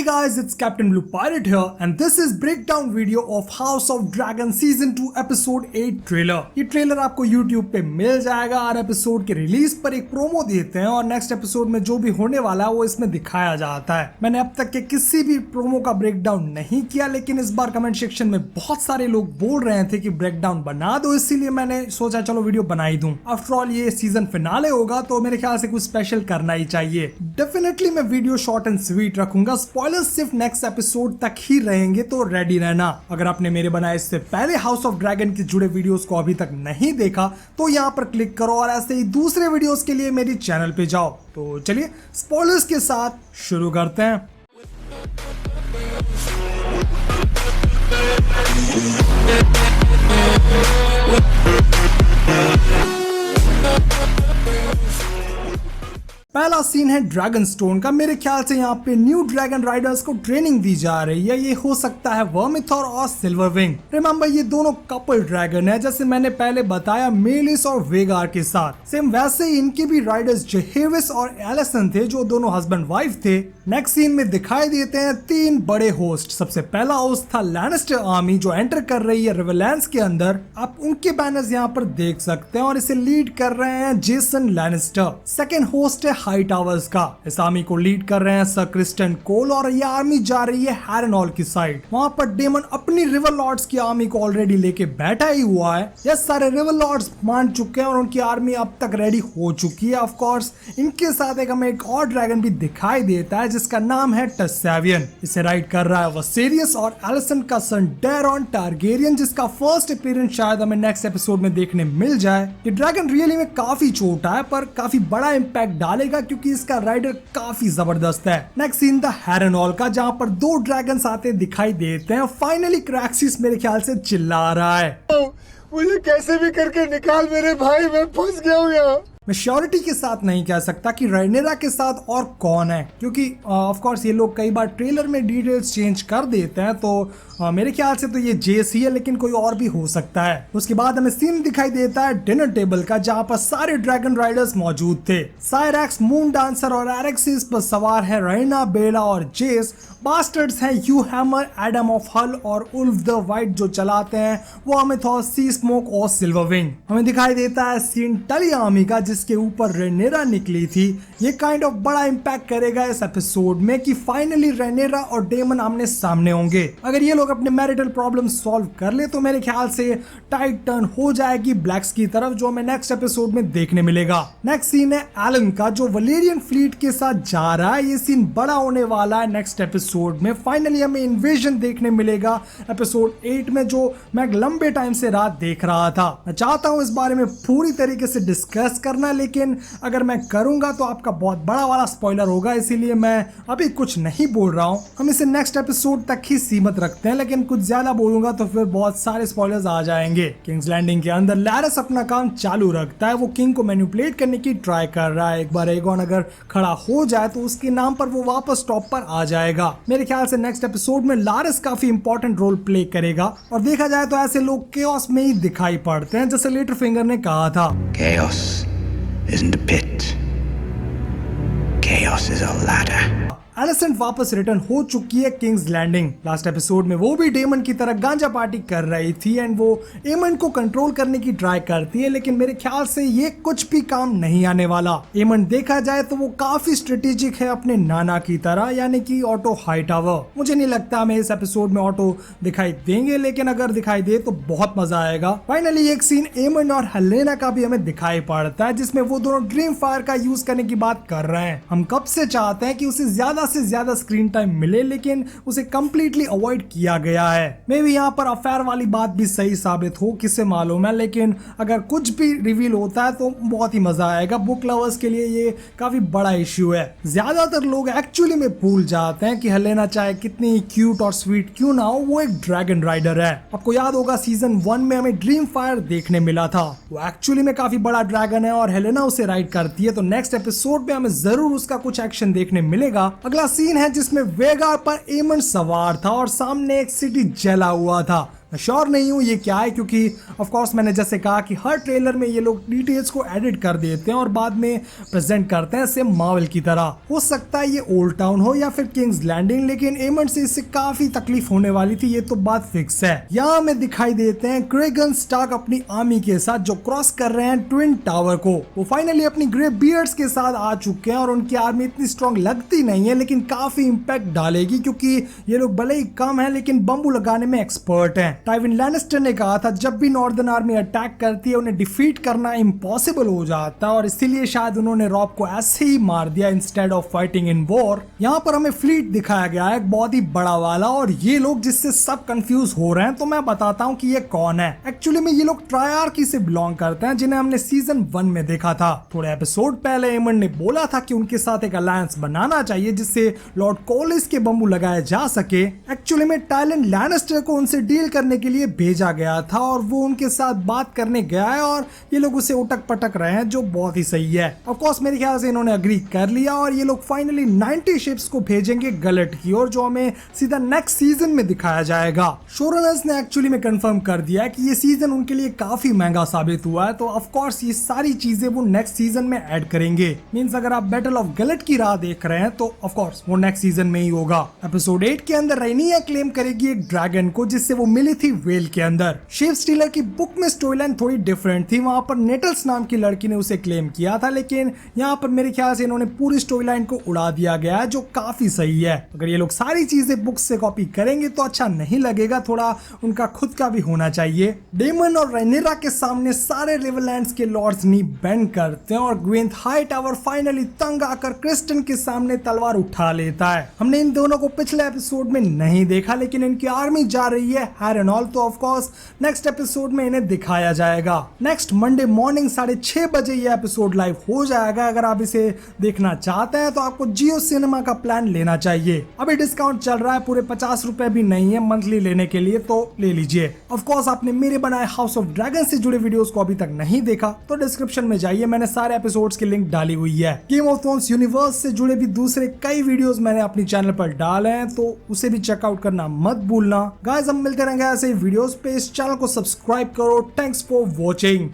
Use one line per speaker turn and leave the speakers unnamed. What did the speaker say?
guys, it's Captain Blue Pirate here and this is breakdown video of House of Dragon Season 2 Episode 8 trailer. ये trailer आपको YouTube पे मिल जाएगा। हर episode के release पर एक promo देते हैं और नेक्स्ट एपिसोड में जो भी होने वाला है वो इसमें दिखाया जाता है। मैंने अब तक के किसी भी प्रोमो का ब्रेकडाउन नहीं किया, लेकिन इस बार कमेंट सेक्शन में बहुत सारे लोग बोल रहे थे कि ब्रेकडाउन बना दो, इसीलिए मैंने सोचा चलो वीडियो बना ही दूं। आफ्टर ऑल ये सीजन फिनाले होगा तो मेरे ख्याल से कुछ स्पेशल करना ही चाहिए। डेफिनेटली मैं वीडियो शॉर्ट एंड स्वीट रखूंगा, स्पॉयलर्स सिर्फ नेक्स्ट एपिसोड तक ही रहेंगे, तो रेडी रहना। अगर आपने मेरे बनाए इससे पहले हाउस ऑफ ड्रैगन के जुड़े वीडियोस को अभी तक नहीं देखा तो यहाँ पर क्लिक करो और ऐसे ही दूसरे वीडियोस के लिए मेरी चैनल पे जाओ। तो चलिए स्पॉयलर्स के साथ शुरू करते हैं। पहला सीन है ड्रैगन स्टोन का। मेरे ख्याल से यहाँ पे न्यू ड्रैगन राइडर्स को ट्रेनिंग दी जा रही है। ये हो सकता है वर्मिथॉर और सिल्वरविंग। रिमेंबर ये दोनों कपल ड्रैगन है, जैसे मैंने पहले बताया मेलिस और वेगार के साथ। सेम वैसे ही इनके भी राइडर्स जेहेविस और एलिसन थे, जो दोनों हस्बैंड वाइफ थे। नेक्स्ट सीन में दिखाई देते हैं तीन बड़े होस्ट। सबसे पहला होस्ट था लैनिस्टर आर्मी जो एंटर कर रही है रिवरलैंड्स के अंदर। आप उनके बैनर्स यहाँ पर देख सकते हैं और इसे लीड कर रहे हैं जेसन लैनिस्टर। सेकेंड होस्ट है हाई टावर्स का। इस आर्मी को लीड कर रहे हैं सर क्रिस्टन कोल और ये आर्मी जा रही है हैरनॉल की साइड। वहां पर डेमन अपनी रिवर लॉर्ड्स की आर्मी को ऑलरेडी लेके बैठा ही हुआ है। ये सारे रिवर लॉर्ड्स मान चुके हैं और उनकी आर्मी अब तक रेडी हो चुकी है। ऑफ कोर्स इनके साथ हमें एक और ड्रैगन भी दिखाई देता है जिसका नाम है टस्सेवियन। इसे राइड कर रहा है वसेरियस और एलिसन का सन डेरॉन टारगेरियन, जिसका फर्स्ट अपीयरेंस शायद हमें नेक्स्ट एपिसोड में देखने मिल जाए। ये ड्रैगन रियली में काफी छोटा है पर काफी बड़ा इंपैक्ट डालेगा क्योंकि इसका राइडर काफी जबरदस्त है। नेक्स्ट सीन था हैरनॉल का, जहां पर दो ड्रैगन्स आते दिखाई देते हैं। फाइनली क्रैक्सिस मेरे ख्याल से चिल्ला रहा है,
मुझे कैसे भी करके निकाल मेरे भाई, मैं फंस गया हूँ यहाँ।
मैं श्योरिटी के साथ नहीं कह सकता कि रैनिरा के साथ और कौन है, क्योंकि ऑफ कोर्स ये लोग कई बार ट्रेलर में डिटेल्स चेंज कर देते हैं, तो मेरे ख्याल से तो ये जेसी है, लेकिन कोई और भी हो सकता है। उसके बाद हमें सीन दिखाई देता है डिनर टेबल का, जहां पर सारे ड्रैगन राइडर्स मौजूद थे। साइरैक्स, मून डांसर और एरेक्सिस पर सवार है रैना, बेला और जेस। बास्टर्ड्स हैं यू हैमर, एडम ऑफ हल और उल्फ द वाइट जो चलाते हैं वो अमिथॉस, सी स्मोक और सिल्वरविंग। हमें दिखाई देता है सीन टली आर्मी का, जिसके ऊपर रेनेरा निकली थी। ये काइंड ऑफ बड़ा इंपैक्ट करेगा इस एपिसोड में कि फाइनली रेनेरा और डेमन आमने सामने होंगे। अगर ये लोग अपने मैरिटल प्रॉब्लम सॉल्व कर ले तो मेरे ख्याल से टाइट टर्न हो जाएगी ब्लैक्स की तरफ, जो हमें नेक्स्ट एपिसोड में देखने मिलेगा। नेक्स्ट सीन है एलन का, जो वलेरियन फ्लीट के साथ जा रहा है। ये सीन बड़ा होने वाला है नेक्स्ट एपिसोड में। फाइनली हमें इन्वेजन देखने मिलेगा एपिसोड 8 में, जो मैं लंबे टाइम से रात देख रहा था। मैं चाहता हूं इस बारे में पूरी तरीके से डिस्कस करना, लेकिन अगर मैं करूंगा तो आपका बहुत बड़ा वाला स्पॉइलर होगा, इसीलिए मैं अभी कुछ नहीं बोल रहा हूं। हम इसे नेक्स्ट एपिसोड तक ही सीमित रखते हैं, लेकिन कुछ ज्यादा बोलूंगा तो फिर बहुत सारे स्पॉयलर्स आ जाएंगे। किंग्स लैंडिंग के अंदर लैरस अपना काम चालू रखता है। वो किंग को मैनिपुलेट करने की ट्राई कर रहा है। एक बार एगोन अगर खड़ा हो जाए तो उसके नाम पर वो वापस टॉप पर आ जाएगा। मेरे ख्याल से नेक्स्ट एपिसोड में लारस काफी इंपॉर्टेंट रोल प्ले करेगा, और देखा जाए तो ऐसे लोग केओस में ही दिखाई पड़ते हैं, जैसे लिटिल फिंगर ने कहा था।
Chaos isn't a pit. Chaos is a ladder.
Alicent वापस रिटर्न हो चुकी है किंग्स लैंडिंग। लास्ट एपिसोड में वो भी डेमन की तरह गांजा पार्टी कर रही थी एंड वो एमन को कंट्रोल करने की ट्राई करती है, लेकिन मेरे ख्याल से ये कुछ भी काम नहीं आने वाला। एमन देखा जाए तो वो काफी स्ट्रेटेजिक है अपने नाना की तरह, यानी कि ऑटो हाईटावर। मुझे नहीं लगता हमें इस एपिसोड में ऑटो दिखाई देंगे, लेकिन अगर दिखाई दे तो बहुत मजा आएगा। फाइनली एक सीन एमन और हेलेना का भी हमें दिखाई पड़ता है, जिसमें वो दोनों ड्रीम फायर का यूज करने की बात कर रहे हैं। हम कब से चाहते हैं कि उसे ज्यादा से ज्यादा स्क्रीन टाइम मिले, लेकिन उसे कंप्लीटली अवॉइड किया गया है। मे भी यहाँ पर अफेयर वाली बात भी सही साबित हो, किसे मालूम है, लेकिन अगर कुछ भी रिवील होता है तो बहुत ही मजा आएगा। बुक लवर्स के लिए ये काफी बड़ा इश्यू है। ज्यादातर लोग एक्चुअली में भूल जाते हैं कि हेलेना चाहे कितनी क्यूट और स्वीट क्यों ना हो, वो एक ड्रैगन राइडर है। आपको याद होगा सीजन 1 में हमें ड्रीम फायर देखने मिला था। वो एक्चुअली में काफी बड़ा ड्रैगन है और हेलेना उसे राइड करती है, तो नेक्स्ट एपिसोड में हमें जरूर उसका कुछ एक्शन देखने मिलेगा। अगला सीन है जिसमें वेगार पर एमन सवार था और सामने एक सिटी जला हुआ था। श्योर नहीं हूँ ये क्या है, क्योंकि ऑफ कोर्स मैंने जैसे कहा कि हर ट्रेलर में ये लोग डिटेल्स को एडिट कर देते हैं और बाद में प्रेजेंट करते हैं सेम मार्वल की तरह। हो सकता है ये ओल्ड टाउन हो या फिर किंग्स लैंडिंग, लेकिन एमंड से इससे काफी तकलीफ होने वाली थी, ये तो बात फिक्स है। यहाँ हमें दिखाई देते हैं क्रेगन स्टार्क अपनी आर्मी के साथ जो क्रॉस कर रहे हैं ट्विन टावर को। वो फाइनली अपनी ग्रे बियर्ड्स के साथ आ चुके हैं और उनकी आर्मी इतनी स्ट्रॉन्ग लगती नहीं है, लेकिन काफी इंपैक्ट डालेगी क्योंकि ये लोग भले ही कम है लेकिन बम्बू लगाने में एक्सपर्ट हैं। टाइविन लैनिस्टर ने कहा था जब भी नॉर्दर्न आर्मी अटैक करती है उन्हें डिफीट करना इम्पॉसिबल हो जाता है, और इसीलिए शायद उन्होंने रॉब को ऐसे ही मार दिया instead of fighting in war. यहाँ पर हमें फ्लीट दिखाया गया है, एक बहुत ही बड़ा वाला, और ये लोग जिससे सब कंफ्यूज हो रहे हैं, तो मैं बताता हूँ कि ये कौन है। एक्चुअली में ये लोग ट्रायआर्की से बिलोंग करते हैं जिन्हें हमने सीजन 1 में देखा था। थोड़े एपिसोड पहले एमंड ने बोला था कि उनके साथ एक अलायंस बनाना चाहिए जिससे लॉर्ड कॉलिस के बम्बू लगाए जा सके। एक्चुअली में टाइलन लैनिस्टर को उनसे डील करने के लिए भेजा गया था और वो उनके साथ बात करने गया है और ये लोग उसे उटक पटक रहे हैं, जो बहुत ही सही है। ऑफ कोर्स मेरे ख्याल से इन्होंने अग्री कर लिया और ये लोग फाइनली 90 शिप्स को भेजेंगे गलट की ओर, जो हमें सीधा नेक्स्ट सीजन में दिखाया जाएगा। शोरनर्स ने एक्चुअली में कंफर्म कर दिया है कि ये सीजन उनके लिए काफी महंगा साबित हुआ है, तो ऑफ कोर्स ये सारी चीजें वो नेक्स्ट सीजन में ऐड करेंगे। मींस अगर आप बैटल ऑफ गलट की राह देख रहे हैं तो ऑफ कोर्स वो नेक्स्ट सीजन में ही होगा। एपिसोड 8 के अंदर रैनिया क्लेम करेगी एक ड्रैगन को जिससे वो मिली थी वेल के अंदर। शेफ स्टीलर की बुक में स्टोरी लाइन थोड़ी डिफरेंट थी, वहां पर नेटल्स नाम की लड़की ने उसे क्लेम किया था, लेकिन यहाँ पर मेरे ख्याल से इन्होंने पूरी स्टोरी लाइन को उड़ा दिया गया है, जो काफी सही है। अगर ये लोग सारी चीजें बुक से कॉपी करेंगे तो अच्छा नहीं लगेगा, थोड़ा उनका खुद का भी होना चाहिए। डेमन और रेनेरा के सामने सारे रिवरलैंड्स के लॉर्ड्स नी बेंड करते हैं और ग्वेंथ हाईटावर फाइनली तंग आकर क्रिस्टन के सामने तलवार उठा लेता है। हमने इन दोनों को पिछले एपिसोड में नहीं देखा, लेकिन इनकी आर्मी जा रही है हैरेनॉल, तो ऑफ कोर्स नेक्स्ट एपिसोड में इन्हें दिखाया जाएगा। नेक्स्ट मंडे मॉर्निंग 6:30 बजे ये एपिसोड लाइव हो जाएगा। अगर आप इसे देखना चाहते हैं तो आपको जियो सिनेमा का प्लान लेना चाहिए। अभी डिस्काउंट चल रहा है, पूरे 50 रुपए भी नहीं है मंथली लेने के लिए, तो ले लीजिए। ऑफ कोर्स आपने मेरे बनाए हाउस ऑफ ड्रैगन से जुड़े वीडियोस को अभी तक नहीं देखा तो डिस्क्रिप्शन में जाइए, मैंने सारे एपिसोड्स की लिंक डाली हुई है। गेम ऑफ थ्रोन्स यूनिवर्स से जुड़े भी दूसरे कई वीडियोस मैंने अपनी चैनल पर डाले हैं, तो उसे भी चेकआउट करना मत भूलना। गाइस हम मिलते रहेंगे ऐसे ही वीडियोस पे, इस चैनल को सब्सक्राइब करो। Thanks for watching.